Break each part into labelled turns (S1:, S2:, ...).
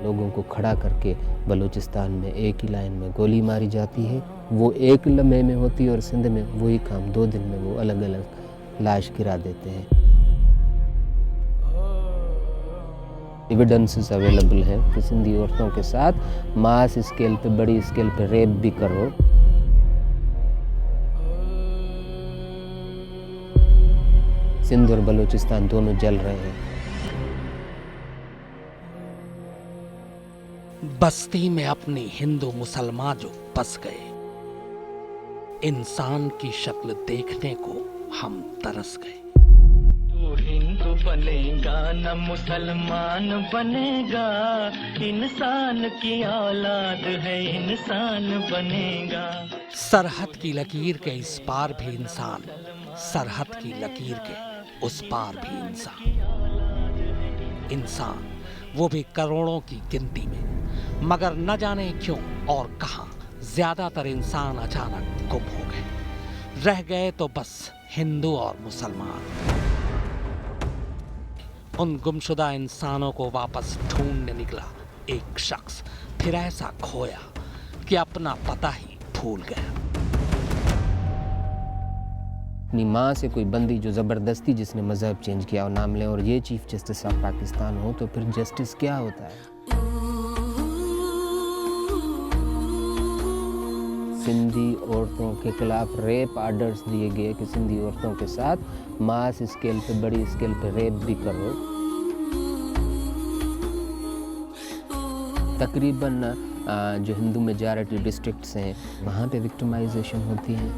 S1: लोगों को खड़ा करके बलूचिस्तान में एक ही लाइन में गोली मारी जाती है। वो एक लम्हे में होती है और सिंध में वही काम 2 दिन में वो अलग अलग लाश गिरा देते हैं। एविडेंसेस अवेलेबल हैं कि सिंधी औरतों के साथ मास स्केल पे, बड़ी स्केल पे रेप भी करो। सिंध और बलूचिस्तान दोनों जल रहे हैं।
S2: बस्ती में अपनी हिंदू मुसलमान जो बस गए, इंसान की शक्ल देखने को हम तरस गए।
S3: तू हिंदू बनेगा न मुसलमान बनेगा, इंसान की औलाद है इंसान बनेगा।
S2: सरहद की लकीर के इस पार भी इंसान, सरहद की लकीर के उस पार भी इंसान। इंसान वो भी करोड़ों की गिनती में, मगर न जाने क्यों और कहां ज्यादातर इंसान अचानक गुम हो गए। रह गए तो बस हिंदू और मुसलमान। उन गुमशुदा इंसानों को वापस ढूंढने निकला एक शख्स, फिर ऐसा खोया कि अपना पता ही भूल गया।
S1: अपनी माँ से कोई बंदी जो ज़बरदस्ती जिसने मज़हब चेंज किया और नाम ले, और ये चीफ जस्टिस ऑफ पाकिस्तान हो, तो फिर जस्टिस क्या होता है? सिंधी औरतों के खिलाफ रेप आर्डर्स दिए गए कि सिंधी औरतों के साथ मास स्केल पे, बड़ी स्केल पे रेप भी करो। तकरीबन जो हिंदू मेजॉरिटी डिस्ट्रिक्ट्स हैं वहाँ पे विक्टिमाइजेशन होती है।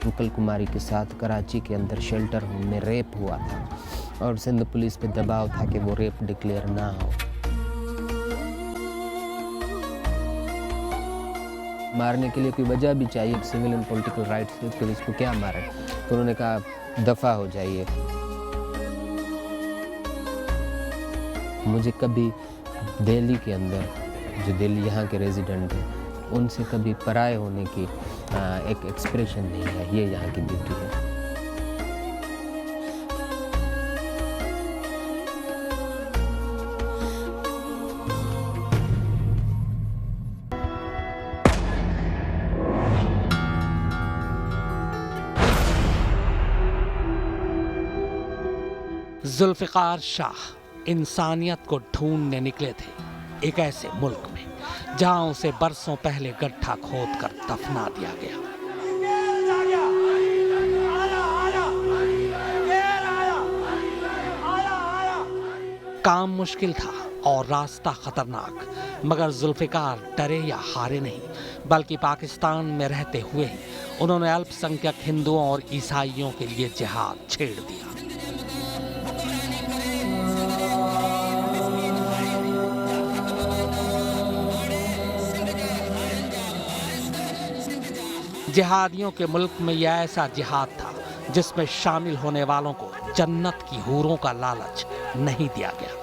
S1: अंकल कुमारी के साथ कराची के अंदर शेल्टर होम में रेप हुआ था और सिंध पुलिस पे दबाव था कि वो रेप डिक्लेयर ना हो। मारने के लिए कोई वजह भी चाहिए, सिविल एंड पॉलिटिकल राइट्स थे, पुलिस को क्या मारे? तो उन्होंने कहा दफ़ा हो जाइए। मुझे कभी दिल्ली के अंदर, जो दिल्ली यहाँ के रेजिडेंट हैं, उनसे कभी पराए होने की एक एक्सप्रेशन नहीं है। ये यहाँ की ब्यूटी है।
S2: जुल्फ़िकार शाह इंसानियत को ढूंढने निकले थे एक ऐसे मुल्क में जहां उसे बरसों पहले गड्ढा खोदकर दफना दिया गया। काम मुश्किल था और रास्ता खतरनाक, मगर जुल्फ़िकार डरे या हारे नहीं, बल्कि पाकिस्तान में रहते हुए ही उन्होंने अल्पसंख्यक हिंदुओं और ईसाइयों के लिए जिहाद छेड़ दिया। जिहादियों के मुल्क में यह ऐसा जिहाद था जिसमें शामिल होने वालों को जन्नत की हूरों का लालच नहीं दिया गया।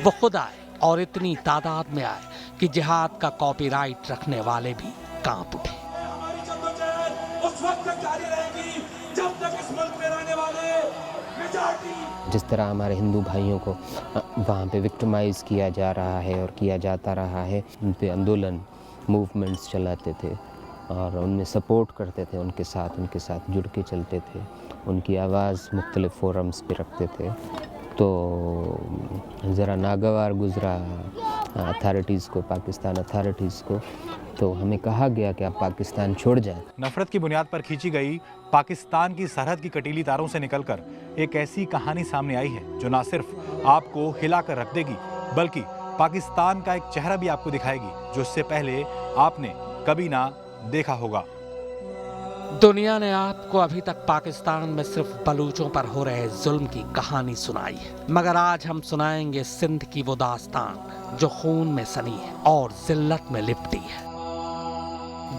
S2: वो खुद आए और इतनी तादाद में आए कि जिहाद का कॉपीराइट रखने वाले भी कांप उठे।
S4: उस वक्त तक जारी रहेगी जब तक इस मुल्क में रहने वाले
S1: जिस तरह हमारे हिंदू भाइयों को वहाँ पे विक्टिमाइज़ किया जा रहा है और किया जाता रहा है, उन पे आंदोलन मूवमेंट्स चलाते थे और उनमें सपोर्ट करते थे, उनके साथ जुड़ के चलते थे, उनकी आवाज़ मुख्तलिफ फोरम्स पे रखते थे। तो ज़रा नागवार गुज़रा अथॉरिटीज़ को, पाकिस्तान अथॉरिटीज़ को, तो हमें कहा गया कि आप पाकिस्तान छोड़ जाएं।
S5: नफरत की बुनियाद पर खींची गई पाकिस्तान की सरहद की कटीली तारों से निकलकर एक ऐसी कहानी सामने आई है जो ना सिर्फ आपको हिलाकर रख देगी, बल्कि पाकिस्तान का एक चेहरा भी आपको दिखाएगी जो इससे पहले आपने कभी ना देखा होगा।
S2: दुनिया ने आपको अभी तक पाकिस्तान में सिर्फ बलूचों पर हो रहे जुल्म की कहानी सुनाई है, मगर आज हम सुनाएंगे सिंध की वो दास्तान जो खून में सनी है और जिल्लत में लिपटी है।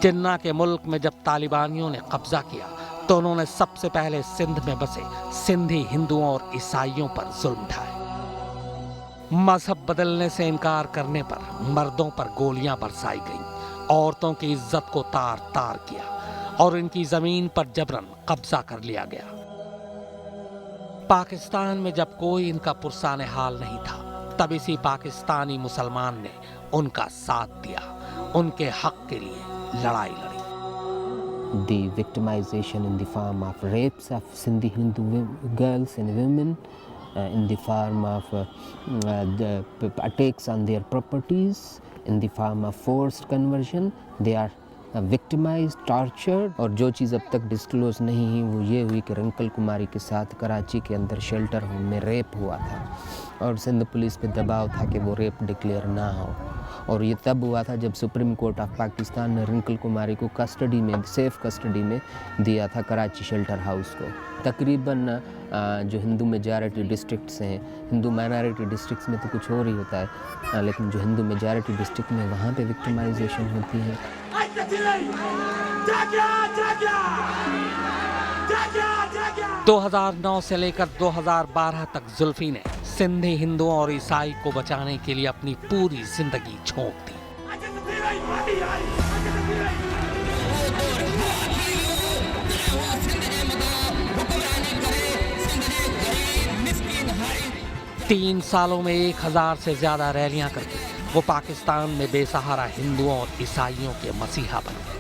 S2: जिन्ना के मुल्क में जब तालिबानियों ने कब्जा किया तो उन्होंने सबसे पहले सिंध में बसे सिंधी हिंदुओं और ईसाइयों पर जुल्म ढाए। मजहब बदलने से इनकार करने पर मर्दों पर गोलियां बरसाई गईं, औरतों की इज्जत को तार तार किया, और इनकी जमीन पर जबरन कब्जा कर लिया गया। पाकिस्तान में जब कोई इनका पुरसाने हाल नहीं था, तब इसी पाकिस्तानी मुसलमान ने उनका साथ दिया, उनके हक के लिए लड़ाई लड़ी।
S1: The victimization in the form of rapes of Sindhi Hindu girls and women, in the form of the attacks on their properties, in the form of forced conversion, they are victimized, tortured। और जो चीज़ अब तक disclose नहीं हुई वो ये हुई कि रिंकल कुमारी के साथ कराची के अंदर शेल्टर होम में रेप हुआ था और सिंध पुलिस पे दबाव था कि वो रेप डिक्लेयर ना हो। और ये तब हुआ था जब सुप्रीम कोर्ट ऑफ पाकिस्तान ने रिंकल कुमारी को कस्टडी में, सेफ कस्टडी में दिया था कराची शेल्टर हाउस को। तकरीबन जो हिंदू मेजॉरिटी डिस्ट्रिक्ट्स हैं, हिंदू माइनॉरिटी डिस्ट्रिक्ट्स में तो कुछ और ही होता है, लेकिन जो हिंदू मेजॉरिटी डिस्ट्रिक्ट में वहाँ पे विक्टिमाइजेशन होती है।
S2: 2009 से लेकर 2012 तक जुल्फी ने सिंधी हिंदुओं और ईसाई को बचाने के लिए अपनी पूरी जिंदगी झोंक दी। तीन सालों में 1000 से ज्यादा रैलियां करके वो पाकिस्तान में बेसहारा हिंदुओं और ईसाइयों के मसीहा बने।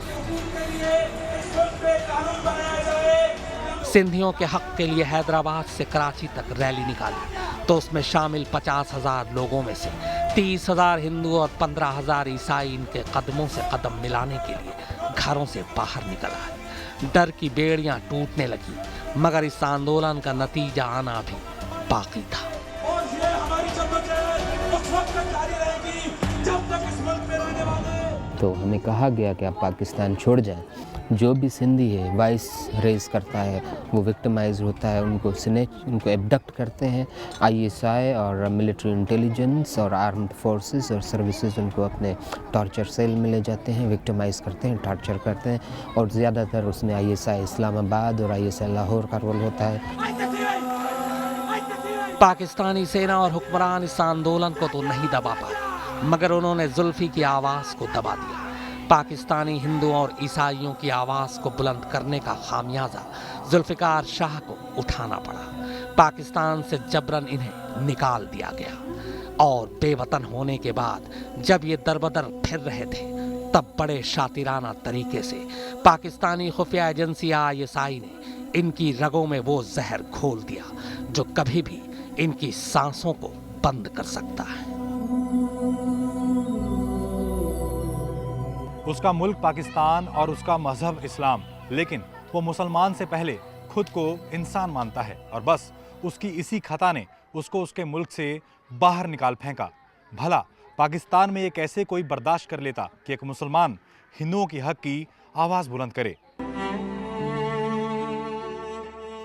S2: सिंधियों के हक के लिए हैदराबाद से कराची तक रैली निकाली तो उसमें शामिल 50,000 लोगों में से 30,000 हिंदू और 15,000 ईसाई इनके कदमों से कदम मिलाने के लिए घरों से बाहर निकल आए। डर की बेड़ियां टूटने लगी, मगर इस आंदोलन का नतीजा आना भी बाकी था।
S4: और ये हमारी जद्दोजहद उस वक्त तक जारी रहेगी जब तक इस मुल्क में रहने वाले।
S1: तो हमें कहा गया कि आप पाकिस्तान छोड़ जाएं। जो भी सिंधी है वॉइस रेज करता है वो विक्टिमाइज होता है, उनको एबडक्ट करते हैं ISI और मिलिट्री इंटेलिजेंस और आर्म्ड फोर्सेस और सर्विसेज उनको अपने टॉर्चर सेल में ले जाते हैं, विक्टिमाइज करते हैं, टॉर्चर करते हैं। और ज़्यादातर उसमें ISI इस्लामाबाद और ISI लाहौर का रोल होता है।
S2: पाकिस्तानी सेना और हुक्मरान इस आंदोलन को तो नहीं दबा पाए, मगर उन्होंने जुल्फी की आवाज़ को दबा दिया। पाकिस्तानी हिंदुओं और ईसाइयों की आवाज़ को बुलंद करने का खामियाजा जुल्फिकार शाह को उठाना पड़ा। पाकिस्तान से जबरन इन्हें निकाल दिया गया और बेवतन होने के बाद जब ये दरबदर फिर रहे थे तब बड़े शातिराना तरीके से पाकिस्तानी खुफिया एजेंसी ISI ने इनकी रगों में वो जहर घोल दिया जो कभी भी इनकी सांसों को बंद कर सकता है।
S5: उसका मुल्क पाकिस्तान और उसका मजहब इस्लाम, लेकिन वो मुसलमान से पहले खुद को इंसान मानता है और बस उसकी इसी खता ने उसको उसके मुल्क से बाहर निकाल फेंका। भला पाकिस्तान में ये कैसे कोई बर्दाश्त कर लेता कि एक मुसलमान हिंदुओं की हक की आवाज़ बुलंद करे।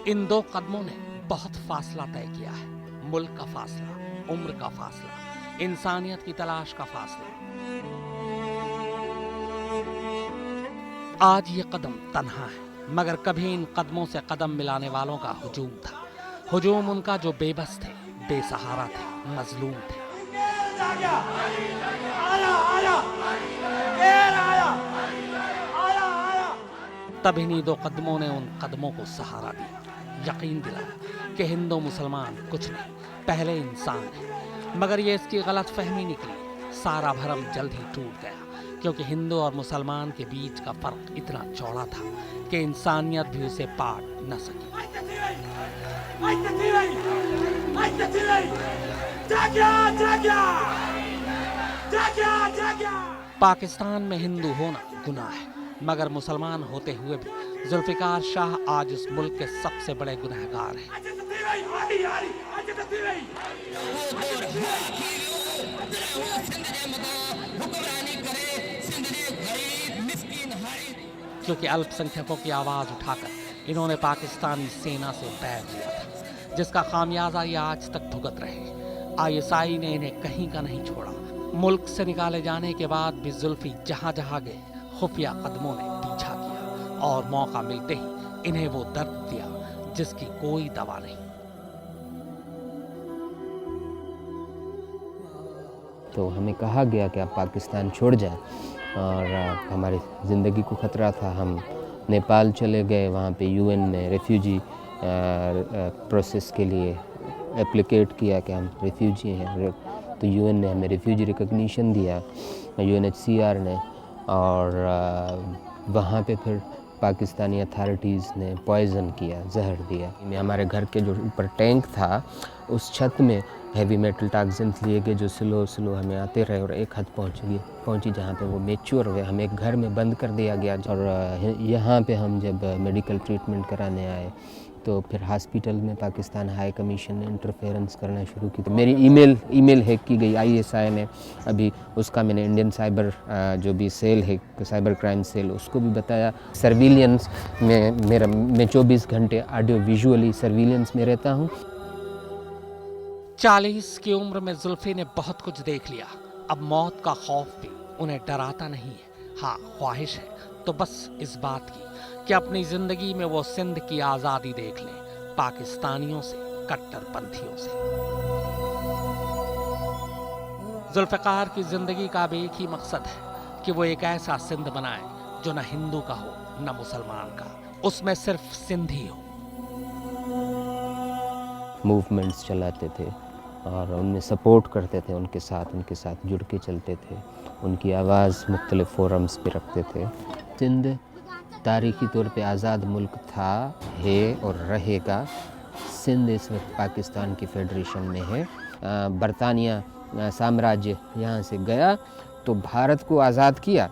S2: इन दो कदमों ने बहुत फासला तय किया है। मुल्क का फासला, उम्र का फासला, इंसानियत की तलाश का फासला। आज ये कदम तन्हा है, मगर कभी इन कदमों से कदम मिलाने वालों का हुजूम था। हुजूम उनका जो बेबस थे, बेसहारा थे, मजलूम थे। तब इन्हीं दो कदमों ने उन कदमों को सहारा दिया, यकीन दिलाया कि हिंदू मुसलमान कुछ नहीं, पहले इंसान है। मगर ये इसकी गलत फहमी निकली। सारा भरम जल्द ही टूट गया, क्योंकि हिंदू और मुसलमान के बीच का फर्क इतना चौड़ा था कि इंसानियत भी उसे पाट न सकी। पाकिस्तान में हिंदू होना गुनाह है, मगर मुसलमान होते हुए भी जुल्फिकार शाह आज उस मुल्क के सबसे बड़े गुनहगार हैं। क्योंकि अल्पसंख्यकों की आवाज उठाकर इन्होंने पाकिस्तानी सेना से बैर लिया था, जिसका खामियाजा ये आज तक भुगत रहे। ISI ने इन्हें कहीं का नहीं छोड़ा। मुल्क से निकाले जाने के बाद भी जुल्फी जहां जहां गए खुफिया कदमों ने पीछा किया और मौका मिलते ही इन्हें वो दर्द दिया जिसकी कोई दवा नहीं।
S1: तो हमें कहा गया कि आप पाकिस्तान छोड़ जाएं और हमारी ज़िंदगी को ख़तरा था, हम नेपाल चले गए, वहाँ पे यूएन में रेफ्यूजी प्रोसेस के लिए एप्लीकेट किया कि हम रेफ्यूजी हैं, तो यूएन ने हमें रेफ्यूजी रिकग्निशन दिया, यूएनएचसीआर ने, और वहाँ पे फिर पाकिस्तानी अथॉरिटीज़ ने पॉइज़न किया, जहर दिया। हमारे घर के जो ऊपर टैंक था उस छत में हैवी मेटल टॉक्सिन्स लिए गए जो स्लो हमें आते रहे और एक हद पहुंची जहाँ पे वो मैच्योर हुए, हमें एक घर में बंद कर दिया गया। और यहाँ पे हम जब मेडिकल ट्रीटमेंट कराने आए तो फिर हॉस्पिटल में पाकिस्तान हाई कमीशन ने इंटरफेरेंस करना शुरू की। तो मेरी ईमेल हैक की गई ISI ने, अभी उसका मैंने इंडियन साइबर जो भी सेल है, साइबर क्राइम सेल, उसको भी बताया। सर्विलियंस में मैं 24 घंटे ऑडियो विजुअली सर्विलियंस में रहता हूँ।
S2: 40 की उम्र में जुल्फी ने बहुत कुछ देख लिया। अब मौत का खौफ भी उन्हें डराता नहीं है। हाँ, ख्वाहिश है तो बस इस बात की कि अपनी जिंदगी में वो सिंध की आज़ादी देख लें, पाकिस्तानियों से, कट्टरपंथियों से। जुल्फ़िकार की जिंदगी का अब एक ही मकसद है कि वो एक ऐसा सिंध बनाए जो न हिंदू का हो न मुसलमान का, उसमें सिर्फ सिंधी हो।
S1: मूवमेंट्स चलाते थे और उनमें सपोर्ट करते थे, उनके साथ जुड़ के चलते थे, उनकी आवाज़ मुख्तलिफ फोरम्स पे रखते थे। सिंध तारीख़ी तौर पे आज़ाद मुल्क था, है और रहेगा। सिंध इस वक्त पाकिस्तान की फेडरेशन में है। बरतानिया साम्राज्य यहाँ से गया तो भारत को आज़ाद किया,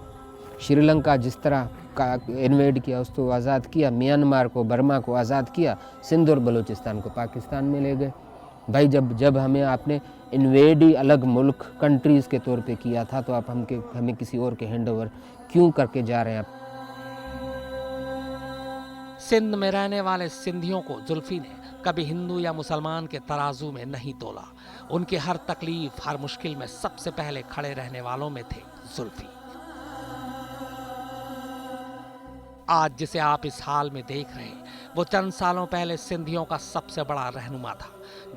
S1: श्रीलंका जिस तरह का इन्वेड किया उसको आज़ाद किया, म्यांमार को, बर्मा को आज़ाद किया, सिंध और बलूचिस्तान को पाकिस्तान में ले गए। भाई जब हमें आपने इन्वेड ही अलग मुल्क कंट्रीज़ के तौर पे किया था तो आप हमें किसी और के हैंड ओवर क्यों करके जा रहे हैं आप?
S2: सिंध में रहने वाले सिंधियों को जुल्फी ने कभी हिंदू या मुसलमान के तराजू में नहीं तोला। उनकी हर तकलीफ, हर मुश्किल में सबसे पहले खड़े रहने वालों में थे जुल्फी। आज जिसे आप इस हाल में देख रहे हैं वो चंद सालों पहले सिंधियों का सबसे बड़ा रहनुमा था।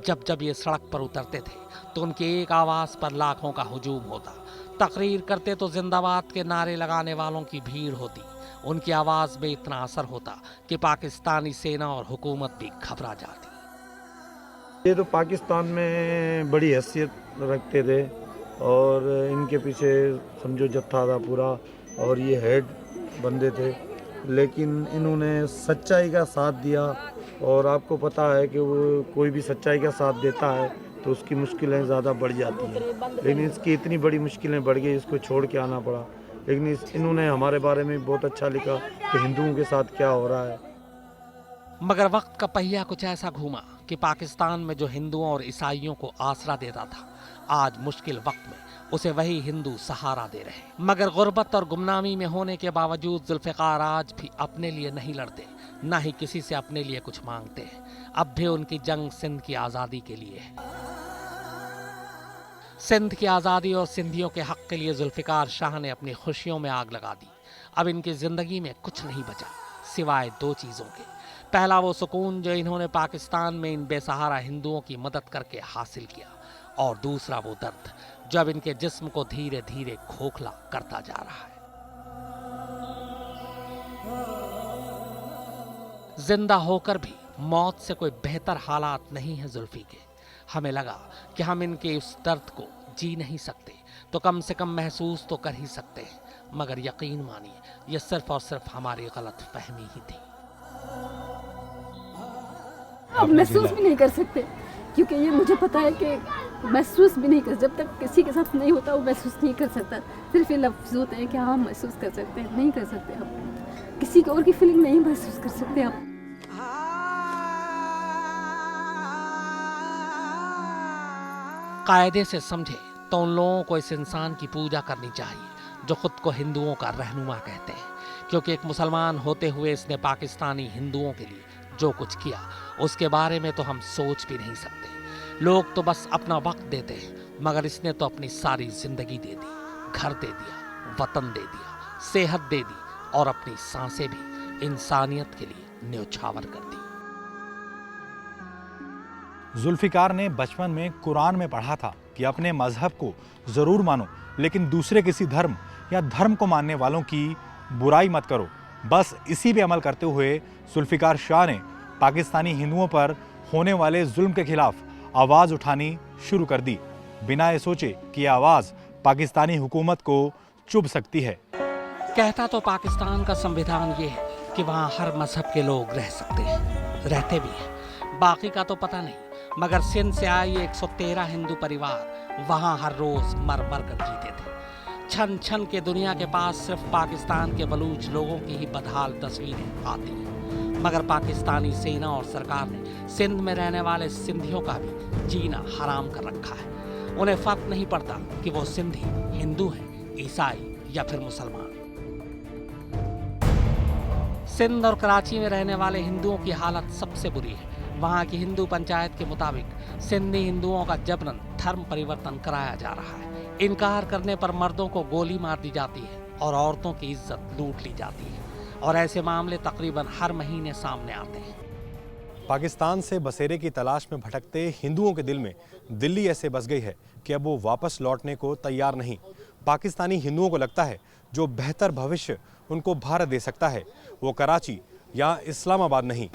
S2: जब ये सड़क पर उतरते थे तो उनकी एक आवाज पर लाखों का हुजूम होता। तकरीर करते तो जिंदाबाद के नारे लगाने वालों की भीड़ होती। उनकी आवाज में इतना असर होता कि पाकिस्तानी सेना और हुकूमत भी घबरा जाती।
S6: ये तो पाकिस्तान में बड़ी हैसियत रखते थे और इनके पीछे समझो जत्था था पूरा और ये हेड बंदे थे, लेकिन इन्होंने सच्चाई का साथ दिया। और आपको पता है कि वो कोई भी सच्चाई का साथ देता है तो उसकी मुश्किलें ज़्यादा बढ़ जाती हैं, लेकिन इसकी इतनी बड़ी मुश्किलें बढ़ गई, इसको छोड़ के आना पड़ा। लेकिन इन्होंने हमारे बारे में बहुत अच्छा लिखा कि हिंदुओं के साथ क्या हो रहा है।
S2: मगर वक्त का पहिया कुछ ऐसा घूमा कि पाकिस्तान में जो हिंदुओं और ईसाइयों को आसरा देता था, आज मुश्किल वक्त में उसे वही हिंदू सहारा दे रहे। मगर गुर्बत और गुमनामी में होने के बावजूद जुल्फ़िकार आज भी अपने लिए नहीं लड़ते, ना ही किसी से अपने लिए कुछ मांगते हैं। अब भी उनकी जंग सिंध की आज़ादी के लिए है। सिंध की आज़ादी और सिंधियों के हक के लिए जुल्फ़िकार शाह ने अपनी खुशियों में आग लगा दी। अब इनकी ज़िंदगी में कुछ नहीं बचा सिवाय दो चीज़ों के। पहला वो सुकून जो इन्होंने पाकिस्तान में इन बेसहारा हिंदुओं की मदद करके हासिल किया, और दूसरा वो दर्द जो अब इनके जिस्म को धीरे धीरे खोखला करता जा रहा है। जिंदा होकर भी मौत से कोई बेहतर हालात नहीं है जुल्फी के। हमें लगा कि हम इनके उस दर्द को जी नहीं सकते तो कम से कम महसूस तो कर ही सकते हैं, मगर यकीन मानिए यह सिर्फ और सिर्फ हमारी गलत फहमी ही थी।
S7: अब महसूस भी नहीं कर सकते, क्योंकि ये मुझे पता है कि महसूस भी नहीं कर, जब तक किसी के साथ नहीं होता वो महसूस नहीं कर सकता। सिर्फ ये लफ्ज़ होते हैं कि हाँ महसूस कर सकते हैं, नहीं कर सकते हम किसी और की फीलिंग नहीं महसूस कर सकते हम।
S2: कायदे से समझे तो उन लोगों को इस इंसान की पूजा करनी चाहिए जो खुद को हिंदुओं का रहनुमा कहते हैं, क्योंकि एक मुसलमान होते हुए इसने पाकिस्तानी हिंदुओं के लिए जो कुछ किया उसके बारे में तो हम सोच भी नहीं सकते। लोग तो बस अपना वक्त देते हैं, मगर इसने तो अपनी सारी जिंदगी दे दी, घर दे दिया, वतन दे दिया, सेहत दे दी और अपनी सांसें भी इंसानियत के लिए न्योछावर कर दी।
S5: जुल्फ़िकार ने बचपन में कुरान में पढ़ा था कि अपने मजहब को ज़रूर मानो, लेकिन दूसरे किसी धर्म या धर्म को मानने वालों की बुराई मत करो। बस इसी पे अमल करते हुए जुल्फिकार शाह ने पाकिस्तानी हिंदुओं पर होने वाले जुल्म के खिलाफ आवाज उठानी शुरू कर दी, बिना ये सोचे कि यह आवाज पाकिस्तानी हुकूमत को चुभ सकती है।
S2: कहता तो पाकिस्तान का संविधान ये है कि वहाँ हर मजहब के लोग रह सकते हैं, रहते भी हैं, बाकी का तो पता नहीं। मगर सिंध से आए 113 हिंदू परिवार वहाँ हर रोज मर मर कर जीते थे। छन छन के दुनिया के पास सिर्फ पाकिस्तान के बलूच लोगों की ही बदहाल तस्वीरें आती हैं। मगर पाकिस्तानी सेना और सरकार ने सिंध में रहने वाले सिंधियों का भी जीना हराम कर रखा है। उन्हें फर्क नहीं पड़ता कि वो सिंधी हिंदू हैं, ईसाई या फिर मुसलमान। सिंध और कराची में रहने वाले हिंदुओं की हालत सबसे बुरी है। वहाँ की हिंदू पंचायत के मुताबिक सिंधी हिंदुओं का जबरन धर्म परिवर्तन कराया जा रहा है। इनकार करने पर मर्दों को गोली मार दी जाती है और औरतों की इज्जत लूट ली जाती है, और ऐसे मामले तकरीबन हर महीने सामने आते हैं।
S8: पाकिस्तान से बसेरे की तलाश में भटकते हिंदुओं के दिल में दिल्ली ऐसे बस गई है कि अब वो वापस लौटने को तैयार नहीं। पाकिस्तानी हिंदुओं को लगता है जो बेहतर भविष्य उनको भारत दे सकता है वो कराची या इस्लामाबाद नहीं